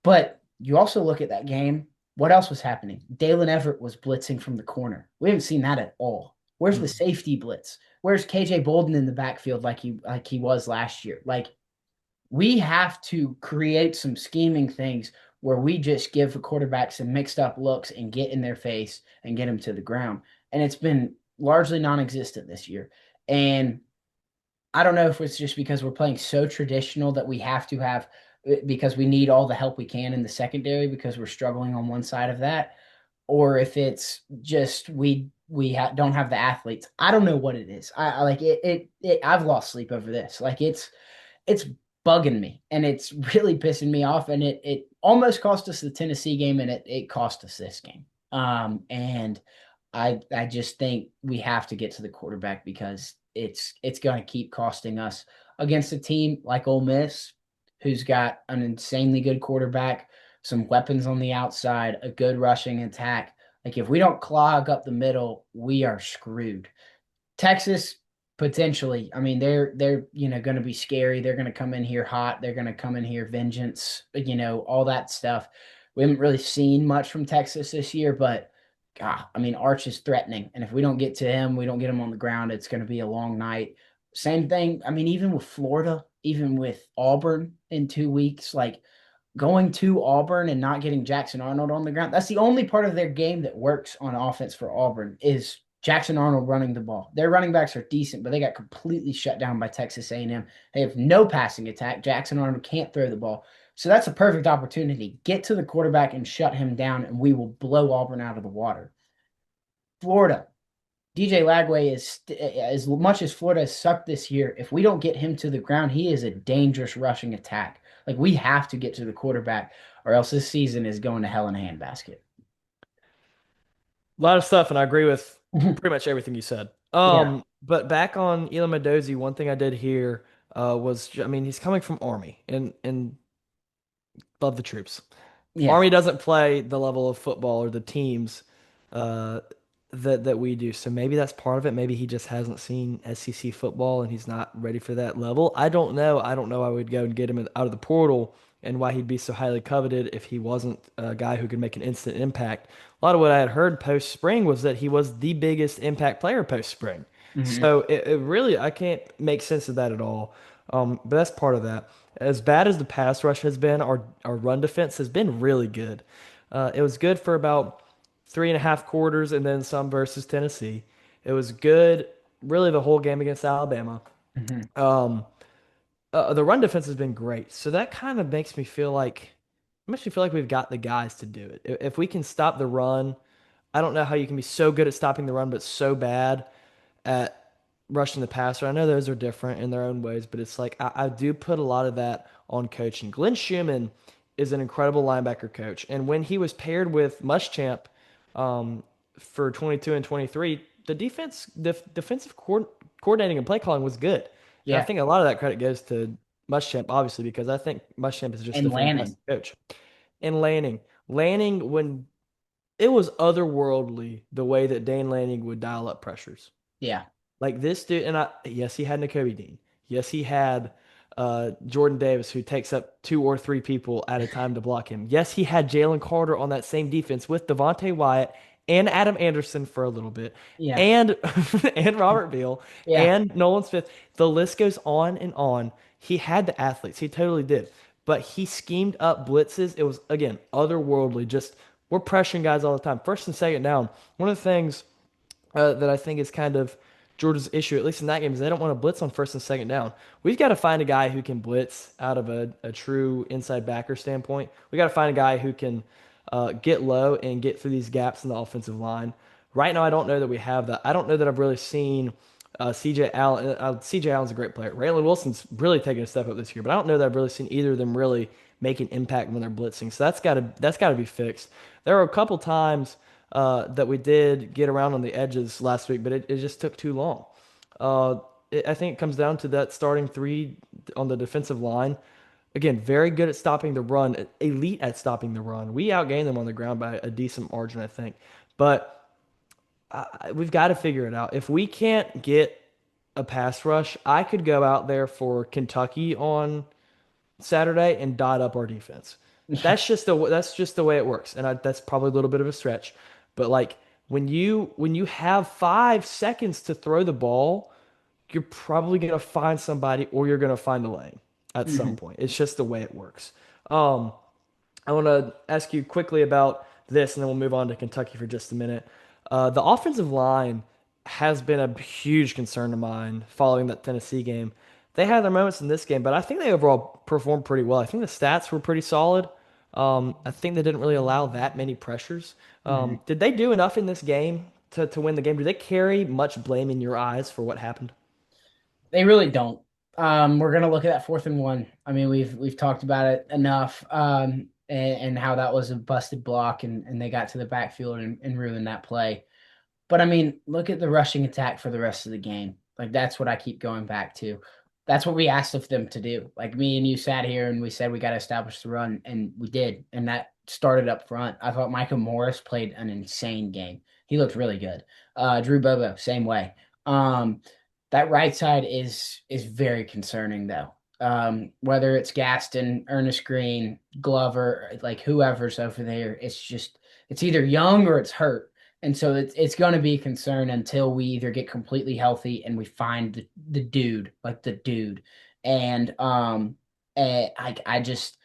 But you also look at that game. What else was happening? Dalen Everett was blitzing from the corner. We haven't seen that at all. Where's the Mm. safety blitz? Where's KJ Bolden in the backfield like he was last year? Like we have to create some scheming things where we just give the quarterback some mixed up looks and get in their face and get them to the ground. And it's been largely non-existent this year. And I don't know if it's just because we're playing so traditional that we have to have because we need all the help we can in the secondary because we're struggling on one side of that, or if it's just don't have the athletes. I don't know what it is. I like it. I've lost sleep over this. Like it's bugging me and it's really pissing me off. And it almost cost us the Tennessee game and it cost us this game. And I just think we have to get to the quarterback because it's going to keep costing us against a team like Ole Miss, who's got an insanely good quarterback, some weapons on the outside, a good rushing attack. Like if we don't clog up the middle, we are screwed. Texas potentially. I mean, they're going to be scary. They're going to come in here hot. They're going to come in here vengeance. All that stuff. We haven't really seen much from Texas this year, but God, I mean, Arch is threatening. And if we don't get to him, we don't get him on the ground, it's going to be a long night. Same thing. I mean, even with Florida, even with Auburn in 2 weeks, like going to Auburn and not getting Jackson Arnold on the ground. That's the only part of their game that works on offense for Auburn is Jackson Arnold running the ball. Their running backs are decent, but they got completely shut down by Texas A&M. They have no passing attack. Jackson Arnold can't throw the ball. So that's a perfect opportunity. Get to the quarterback and shut him down, and we will blow Auburn out of the water. Florida, DJ Lagway is as much as Florida has sucked this year. If we don't get him to the ground, he is a dangerous rushing attack. Like we have to get to the quarterback, or else this season is going to hell in a handbasket. A lot of stuff, and I agree with pretty much everything you said. Yeah, But back on Elam Adozi, one thing I did hear I mean, he's coming from Army and love the troops. yeah. Army doesn't play the level of football or the teams uh, that we do. So maybe that's part of it. Maybe he just hasn't seen SEC football and he's not ready for that level. I don't know. I don't know. I would go and get him out of the portal and why he'd be so highly coveted if he wasn't a guy who could make an instant impact. A lot of what I had heard post spring was that he was the biggest impact player post spring. Hmm. So it really, I can't make sense of that at all. But that's part of that. As bad as the pass rush has been, our run defense has been really good. It was good for about 3.5 quarters and then some versus Tennessee. It was good really the whole game against Alabama. Hmm. Um, the run defense has been great. So that kind of makes me feel like we've got the guys to do it. If we can stop the run, I don't know how you can be so good at stopping the run, but so bad at rushing the passer. I know those are different in their own ways, but it's like I do put a lot of that on coaching. Glenn Schumann is an incredible linebacker coach, and when he was paired with Muschamp um, for 22 and 23, the defensive coordinating and play calling was good. And I Yeah. think a lot of that credit goes to Muschamp, obviously, because I think Muschamp is just And a fantastic Lanning. coach. And Lanning, when it was otherworldly the way that Dane Lanning would dial up pressures. Yeah. Like this dude, yes, he had N'Kobe Dean. Yes, he had Jordan Davis, who takes up two or three people at a time to block him. Yes, he had Jalen Carter on that same defense with Devontae Wyatt and Adam Anderson for a little bit, Yeah. and and Robert Beal Yeah. and Nolan Smith. The list goes on and on. He had the athletes, he totally did, but he schemed up blitzes. It was again otherworldly. Just we're pressuring guys all the time, first and second down. One of the things that I think is kind of Georgia's issue, at least in that game, is they don't want to blitz on first and second down. We've got to find a guy who can blitz out of a true inside backer standpoint. We got to find a guy who can get low and get through these gaps in the offensive line. Right now, I don't know that we have that. I don't know that I've really seen CJ Allen. CJ Allen's a great player. Raylan Wilson's really taken a step up this year, but I don't know that I've really seen either of them really make an impact when they're blitzing. So that's got to be fixed. There were a couple times that we did get around on the edges last week, but it just took too long. I think it comes down to that starting three on the defensive line. Again, very good at stopping the run, elite at stopping the run. We outgained them on the ground by a decent margin, I think. But we've got to figure it out. If we can't get a pass rush, I could go out there for Kentucky on Saturday and dot up our defense. That's just the way it works, and that's probably a little bit of a stretch, but like when you have 5 seconds to throw the ball, you're probably gonna find somebody or you're gonna find a lane at some Hmm. point. It's just the way it works. Um, I want to ask you quickly about this, and then we'll move on to Kentucky for just a minute. The offensive line has been a huge concern of mine following that Tennessee game. They had their moments in this game, but I think they overall performed pretty well. I think the stats were pretty solid. I think they didn't really allow that many pressures. Hmm. Did they do enough in this game to win the game? Do they carry much blame in your eyes for what happened? They really don't. We're gonna look at that 4th and 1. I mean, we've talked about it enough, and how that was a busted block, and they got to the backfield and ruined that play. But I mean, look at the rushing attack for the rest of the game. Like that's what I keep going back to. That's what we asked of them to do. Like me and you sat here and we said we got to establish the run, and we did, and that started up front. I thought Micah Morris played an insane game. He looked really good. Drew Bobo, same way. Um, that right side is very concerning though. Whether it's Gaston, Ernest Green, Glover, like whoever's over there, it's either young or it's hurt. And so it's going to be a concern until we either get completely healthy and we find the dude, like the dude. And I just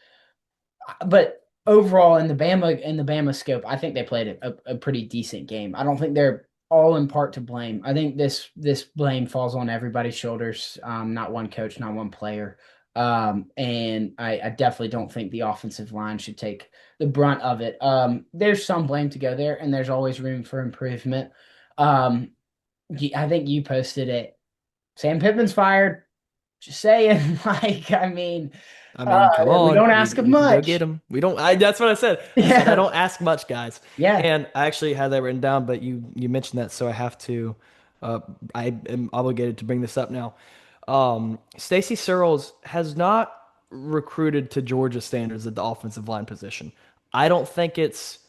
but overall in the Bama scope, I think they played a pretty decent game. I don't think they're all in part to blame. I think this blame falls on everybody's shoulders, not one coach, not one player. And I definitely don't think the offensive line should take the brunt of it. There's some blame to go there, and there's always room for improvement. Um, I think you posted it. Sam Pittman's fired. Just saying, like, I mean, I mean, come we on, don't we ask him we can go get much. him. We don't. That's what I said. I said I Yeah, don't ask much, guys. yeah, And I actually had that written down, but you mentioned that, so I have to. Uh, I am obligated to bring this up now. Stacey Searles has not recruited to Georgia standards at the offensive line position. I don't think it's.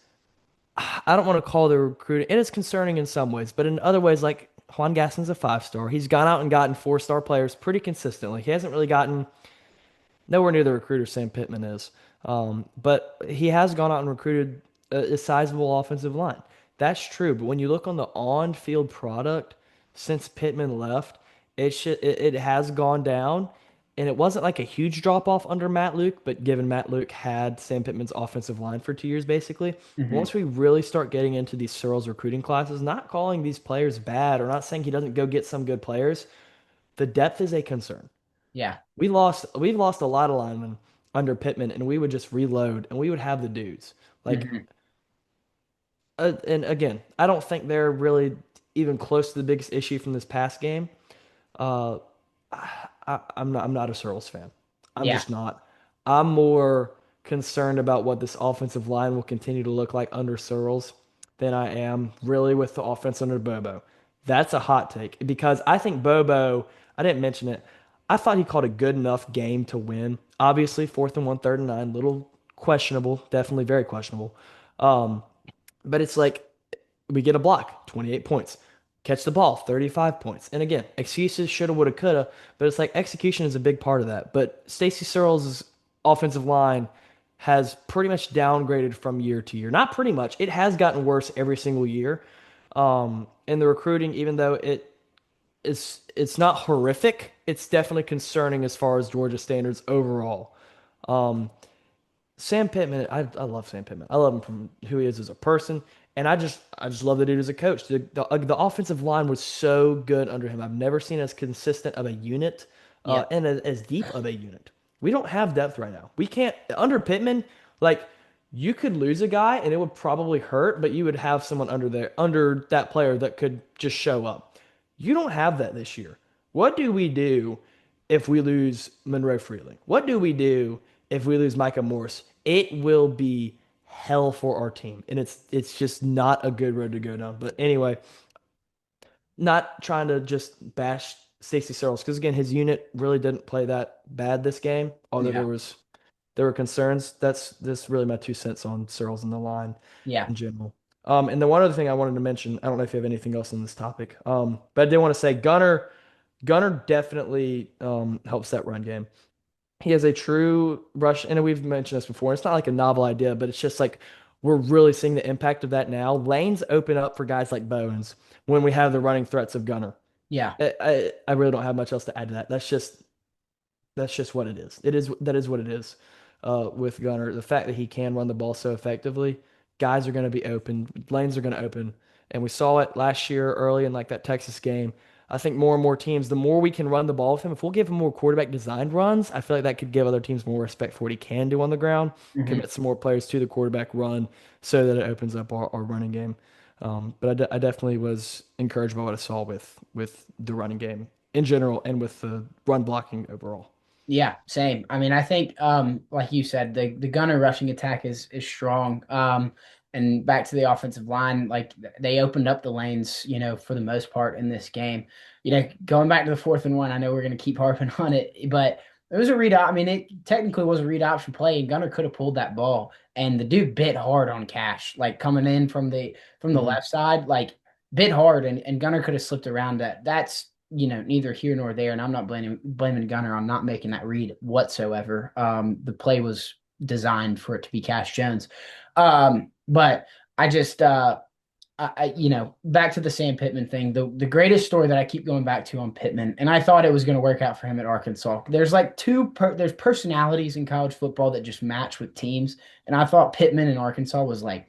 I don't want to call the recruiting. It is concerning in some ways, but in other ways, like Juan Gaston's a 5-star. He's gone out and gotten 4-star players pretty consistently. He hasn't really gotten nowhere near the recruiter Sam Pittman is. But he has gone out and recruited a sizable offensive line. That's true. But when you look on the on-field product since Pittman left, it has gone down. And it wasn't like a huge drop off under Matt Luke, but given Matt Luke had Sam Pittman's offensive line for 2 years, basically, hmm once we really start getting into these Searles recruiting classes, not calling these players bad or not saying he doesn't go get some good players, the depth is a concern. yeah, We've lost a lot of linemen under Pittman, and we would just reload and we would have the dudes. Like, hmm and again, I don't think they're really even close to the biggest issue from this past game. Uh, I'm not a Searles fan. I'm yeah, just not. I'm more concerned about what this offensive line will continue to look like under Searles than I am really with the offense under Bobo. That's a hot take because I think Bobo, I didn't mention it. I thought he called a good enough game to win. Obviously, 4th and 1, 3rd and 9, little questionable, definitely very questionable. Um, but it's like we get a block, 28 points. Catch the ball, 35 points. And again, excuses shoulda, woulda, coulda, but it's like execution is a big part of that. But Stacey Searles' offensive line has pretty much downgraded from year to year. Not pretty much. It has gotten worse every single year. And the recruiting, even though it's not horrific, it's definitely concerning as far as Georgia standards overall. Um, Sam Pittman, I love Sam Pittman. I love him from who he is as a person, and I just love the dude as a coach. The offensive line was so good under him. I've never seen as consistent of a unit, yeah, and as deep of a unit. We don't have depth right now. We can't under Pittman. Like you could lose a guy, and it would probably hurt, but you would have someone under that player that could just show up. You don't have that this year. What do we do if we lose Monroe Freeling? What do we do if we lose Micah Morse? It will be hell for our team, and it's just not a good road to go down. But anyway, not trying to just bash Stacey Searles because again, his unit really didn't play that bad this game, although yeah, there were concerns. That's really my 2 cents on Searles and the line yeah, in general. And the one other thing I wanted to mention, I don't know if you have anything else on this topic, but I did want to say Gunner definitely helps that run game. He has a true rush, and we've mentioned this before. It's not like a novel idea, but it's just like we're really seeing the impact of that now. Lanes open up for guys like Bowens when we have the running threats of Gunner. yeah, I really don't have much else to add to that. That's just what it is. That is what it is with Gunner. The fact that he can run the ball so effectively, guys are going to be open, lanes are going to open, and we saw it last year early in like that Texas game. I think more and more teams, the more we can run the ball with him, if we'll give him more quarterback designed runs, I feel like that could give other teams more respect for what he can do on the ground, hmm commit some more players to the quarterback run so that it opens up our running game. But I definitely was encouraged by what I saw with the running game in general and with the run blocking overall. yeah. Same. I mean, I think, like you said, the gunner rushing attack is strong. And back to the offensive line, like they opened up the lanes, for the most part in this game. Going back to the 4th and 1, I know we're going to keep harping on it, but it was a read. I mean, it technically was a read option play, and Gunner could have pulled that ball, and the dude bit hard on Cash, like coming in from the Mhm. left side, like bit hard, and Gunner could have slipped around that. That's neither here nor there, and I'm not blaming Gunner on not making that read whatsoever. The play was designed for it to be Cash Jones, but I just back to the Sam Pittman thing. The greatest story that I keep going back to on Pittman, and I thought it was going to work out for him at Arkansas. There's like there's personalities in college football that just match with teams, and I thought Pittman in Arkansas was like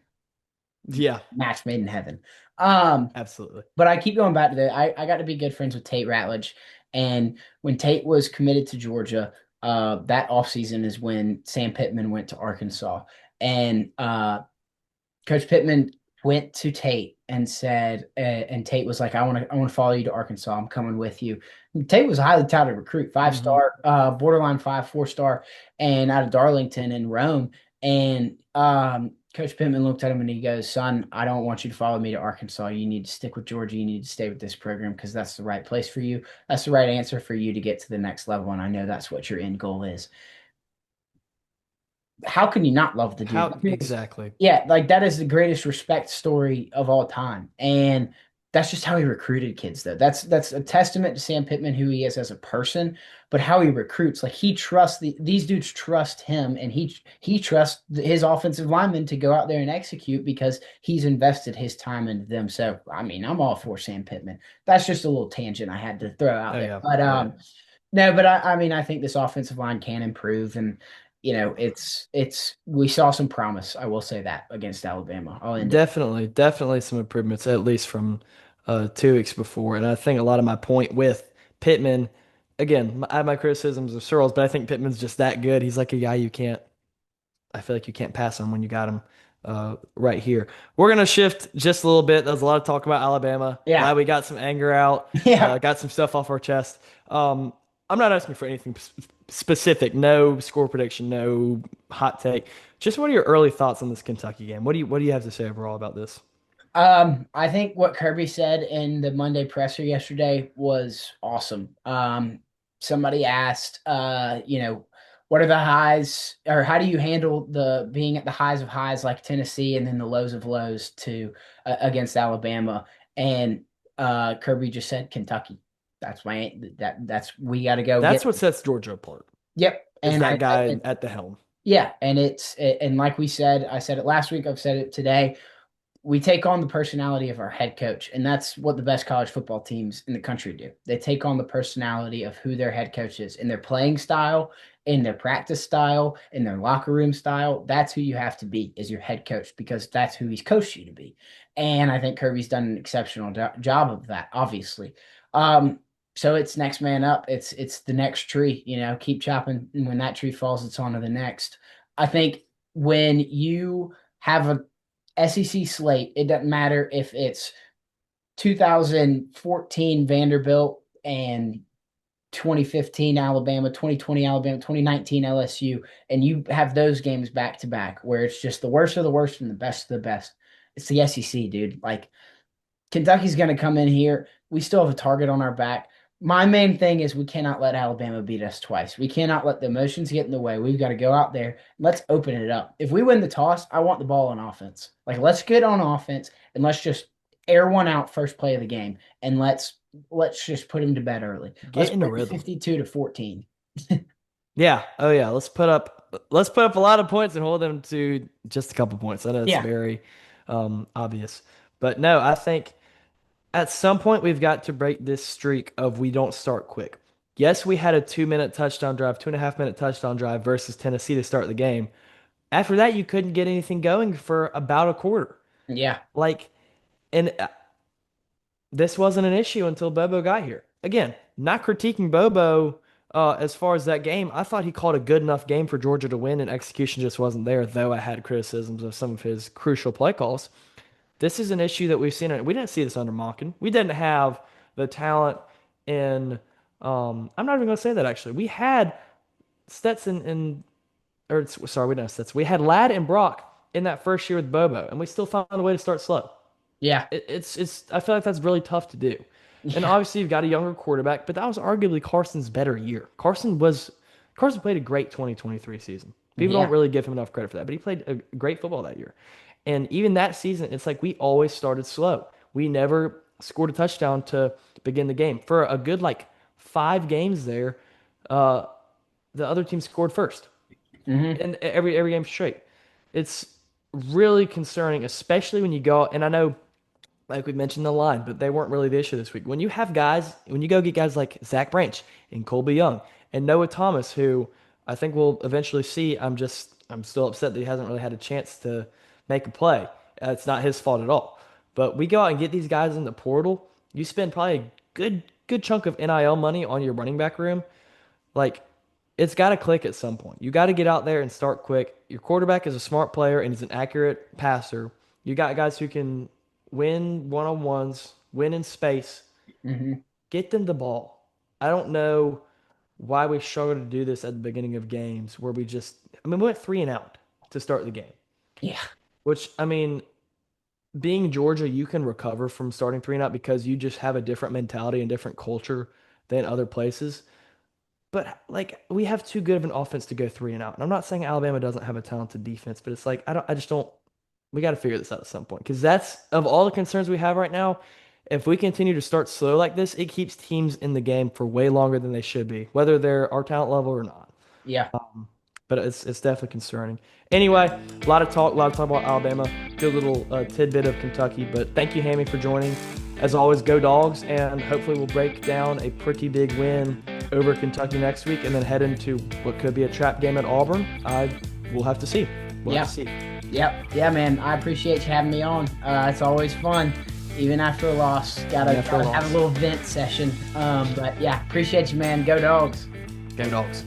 Yeah, match made in heaven. Um, absolutely. but I keep going back to that. I got to be good friends with Tate Ratledge, and when Tate was committed to Georgia, that offseason is when Sam Pittman went to Arkansas, and Coach Pittman went to Tate and said, and Tate was like, I want to follow you to Arkansas. I'm coming with you. And Tate was a highly touted recruit, five Hmm. star, borderline 4 star, and out of Darlington in Rome. And Coach Pittman looked at him and he goes, "Son, I don't want you to follow me to Arkansas. You need to stick with Georgia. You need to stay with this program because that's the right place for you. That's the right answer for you to get to the next level. And I know that's what your end goal is." How can you not love the dude? How exactly? Yeah, like that is the greatest respect story of all time. And that's just how he recruited kids, though. That's a testament to Sam Pittman, who he is as a person, but how he recruits. Like he trusts these dudes trust him, and he trusts his offensive linemen to go out there and execute because he's invested his time into them. So I mean, I'm all for Sam Pittman. That's just a little tangent I had to throw out Oh there. yeah, But oh yeah. no, but I mean, I think this offensive line can improve, and it's we saw some promise. I will say that against Alabama. I'll end it. Definitely, definitely some improvements, at least from 2 weeks before. And I think a lot of my point with Pittman, again, I have my criticisms of Searles, but I think Pittman's just that good. He's like a guy you can't, I feel like you can't pass on when you got him right here. We're gonna shift just a little bit. There's a lot of talk about Alabama. Yeah, Glad we got some anger out, yeah. got some stuff off our chest. I'm not asking for anything specific. No score prediction. No hot take. Just what are your early thoughts on this Kentucky game? What do you have to say overall about this? I think what Kirby said in the Monday presser yesterday was awesome. Somebody asked, what are the highs, or how do you handle the being at the highs of highs like Tennessee, and then the lows of lows to against Alabama? And Kirby just said Kentucky. That's my that's we got to go That's get. what sets Georgia apart. Yep, Is and that guy at the helm? yeah, and and like we said, I said it last week. I've said it today. We take on the personality of our head coach, and that's what the best college football teams in the country do. They take on the personality of who their head coach is in their playing style, in their practice style, in their locker room style. That's who you have to be as your head coach because that's who he's coached you to be. And I think Kirby's done an exceptional job of that, obviously. Um, so it's next man up. It's the next tree. Keep chopping, and when that tree falls, it's on to the next. I think when you have a SEC slate, it doesn't matter if it's 2014 Vanderbilt and 2015 Alabama, 2020 Alabama, 2019 LSU, and you have those games back to back where it's just the worst of the worst and the best of the best. It's the SEC, dude. Like Kentucky's going to come in here. We still have a target on our back. My main thing is we cannot let Alabama beat us twice. We cannot let the emotions get in the way. We've got to go out there. Let's open it up. If we win the toss, I want the ball on offense. Like let's get on offense and let's just air one out first play of the game and let's just put him to bed early. Get Let's in the win rhythm. 52-14. Yeah. Oh yeah. Let's put up a lot of points and hold them to just a couple points. I know it's Yeah. very obvious, but no, I think at some point we've got to break this streak of we don't start quick. Yes, we had a 2 minute touchdown drive, 2.5 minute touchdown drive versus Tennessee to start the game. After that, you couldn't get anything going for about a quarter. Yeah. Like, and this wasn't an issue until Bobo got here. Again, not critiquing Bobo as far as that game. I thought he called a good enough game for Georgia to win, and execution just wasn't there, though I had criticisms of some of his crucial play calls. This is an issue that we've seen. We didn't see this under Monken. We didn't have the talent in. I'm not even going to say that actually. We had Stetson and, or sorry, we didn't have Stetson. We had Ladd and Brock in that first year with Bobo, and we still found a way to start slow. Yeah. It's I feel like that's really tough to do. And Yeah. obviously you've got a younger quarterback, but that was arguably Carson's better year. Carson played a great 2023 season. People don't Yeah. really give him enough credit for that, but he played a great football that year. And even that season, it's like we always started slow. We never scored a touchdown to begin the game. For a good like 5 games there, uh, the other team scored first Hmm. and every game straight. It's really concerning, especially when you go. And I know like we mentioned the line, but they weren't really the issue this week. When you have guys, when you go get guys like Zach Branch and Colby Young and Noah Thomas, who I think we'll eventually see, I'm still upset that he hasn't really had a chance to make a play. It's not his fault at all. But we go out and get these guys in the portal. You spend probably a good chunk of NIL money on your running back room. Like it's got to click at some point. You got to get out there and start quick. Your quarterback is a smart player and he's an accurate passer. You got guys who can win one-on-ones, win in space, Hmm. get them the ball. I don't know why we struggle to do this at the beginning of games where we went three and out to start the game, Yeah. which, I mean, being Georgia, you can recover from starting three and out because you just have a different mentality and different culture than other places. But like we have too good of an offense to go three and out. And I'm not saying Alabama doesn't have a talented defense, but it's like I just don't we got to figure this out at some point because that's of all the concerns we have right now. If we continue to start slow like this, it keeps teams in the game for way longer than they should be, whether they're our talent level or not. Yeah. But it's definitely concerning. Anyway, a lot of talk about Alabama. Good little tidbit of Kentucky. But thank you, Hammy, for joining. As always, go Dogs, and hopefully we'll break down a pretty big win over Kentucky next week, and then head into what could be a trap game at Auburn. We'll have to see. We'll Yeah. have to see. Yep. Yeah, man. I appreciate you having me on. It's always fun, even after a loss. Gotta, After a gotta have a loss. little vent session. But yeah, appreciate you, man. Go Dogs. Go Dogs.